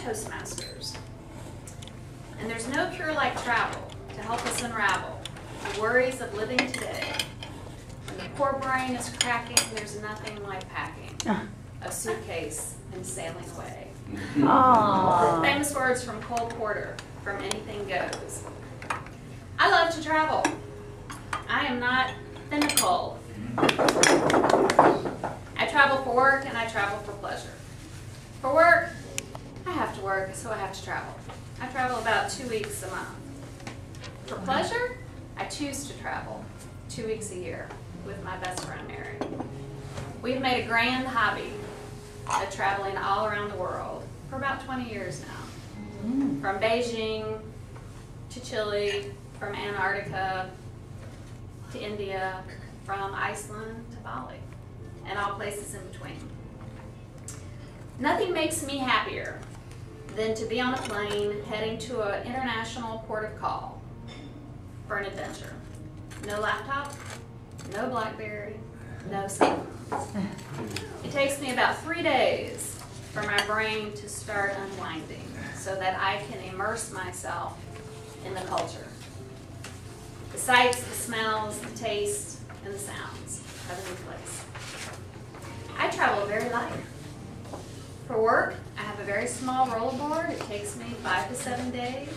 Toastmasters. And there's no cure like travel to help us unravel the worries of living today. When the poor brain is cracking, there's nothing like packing a suitcase and sailing away. Aww. Famous words from Cole Porter, from Anything Goes. I love to travel. I am not cynical. I travel for work and I travel for pleasure. For work, I have to work, so I have to travel. I travel about 2 weeks a month. For pleasure, I choose to travel 2 weeks a year with my best friend Mary. We've made a grand hobby of traveling all around the world for about 20 years now. From Beijing to Chile, from Antarctica to India, from Iceland to Bali, and all places in between. Nothing makes me happier than to be on a plane heading to an international port of call for an adventure. No laptop, no BlackBerry, no cell phones. It takes me about 3 days for my brain to start unwinding so that I can immerse myself in the culture. The sights, the smells, the tastes, and the sounds of a new place. I travel very light. For work, I have a very small rollerboard. It takes me 5 to 7 days.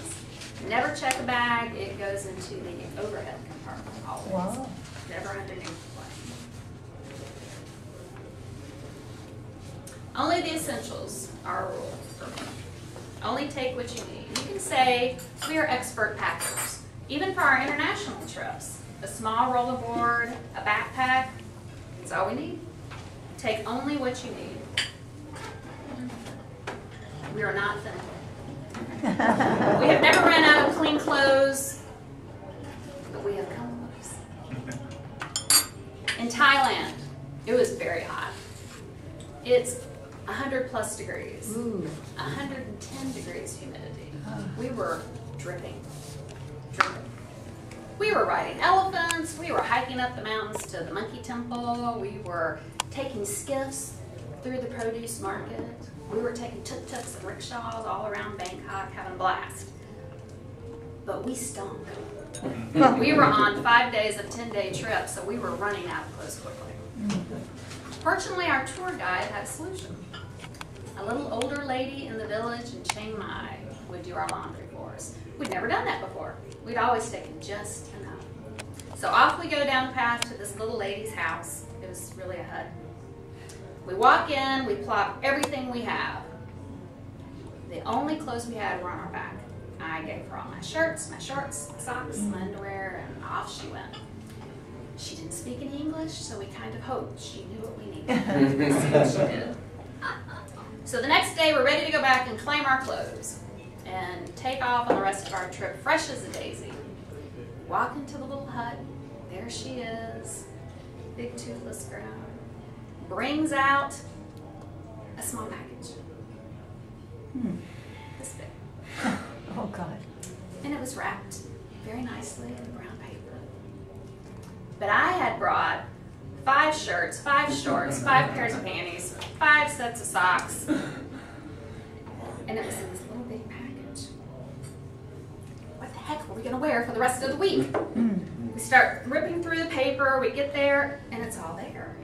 Never check a bag. It goes into the overhead compartment always. Wow. Never underneath the plane. Only the essentials are a rule for me. Only take what you need. You can say we are expert packers. Even for our international trips, a small rollerboard, a backpack, that's all we need. Take only what you need. We are not cynical. We have never run out of clean clothes, but we have come close. In Thailand, it was very hot. It's 100+ degrees, 110 degrees humidity. We were dripping. We were riding elephants, we were hiking up the mountains to the monkey temple, we were taking skiffs through the produce market, we were taking tuk-tuks and rickshaws all around Bangkok having a blast. But we stunk. We were on 5 days of 10-day trips, so we were running out of clothes quickly. Fortunately, our tour guide had a solution. A little older lady in the village in Chiang Mai would do our laundry for us. We'd never done that before. We'd always taken just enough. So off we go down the path to this little lady's house. It was really a hut. We walk in, we plop everything we have. The only clothes we had were on our back. I gave her all my shirts, my shorts, my socks, my underwear, and off she went. She didn't speak any English, so we kind of hoped she knew what we needed. So she did. So the next day, we're ready to go back and claim our clothes and take off on the rest of our trip fresh as a daisy. Walk into the little hut. There she is, big toothless girl. Brings out a small package. This big. Oh, God. And it was wrapped very nicely in brown paper. But I had brought 5 shirts, 5 shorts, 5 pairs of panties, 5 sets of socks. And it was in this little big package. What the heck were we going to wear for the rest of the week? We start ripping through the paper, we get there, and it's all there.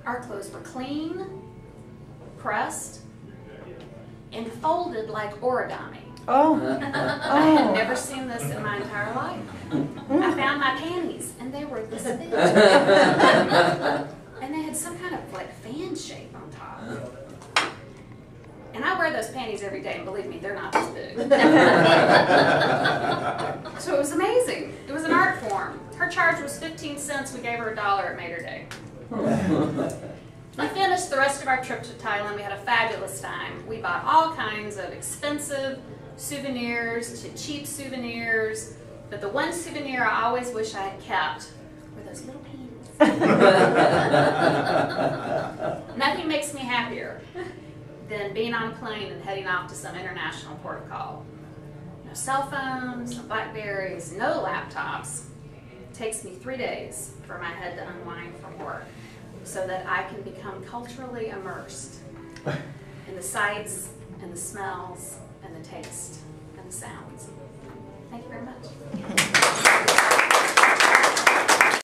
Our clothes were clean, pressed, and folded like origami. Oh. I had never seen this in my entire life. I found my panties, and they were this big. And they had some kind of like fan shape on top. And I wear those panties every day, and believe me, they're not this big. So it was amazing. It was an art form. Her charge was 15 cents. We gave her $1. It made her day. We finished the rest of our trip to Thailand. We had a fabulous time. We bought all kinds of expensive souvenirs to cheap souvenirs, but the one souvenir I always wish I had kept were those little panties. Nothing makes me happier than being on a plane and heading off to some international port of call. No cell phones, no Blackberries, no laptops. It takes me 3 days for my head to unwind from work so that I can become culturally immersed and the sights and the smells and the taste and the sounds.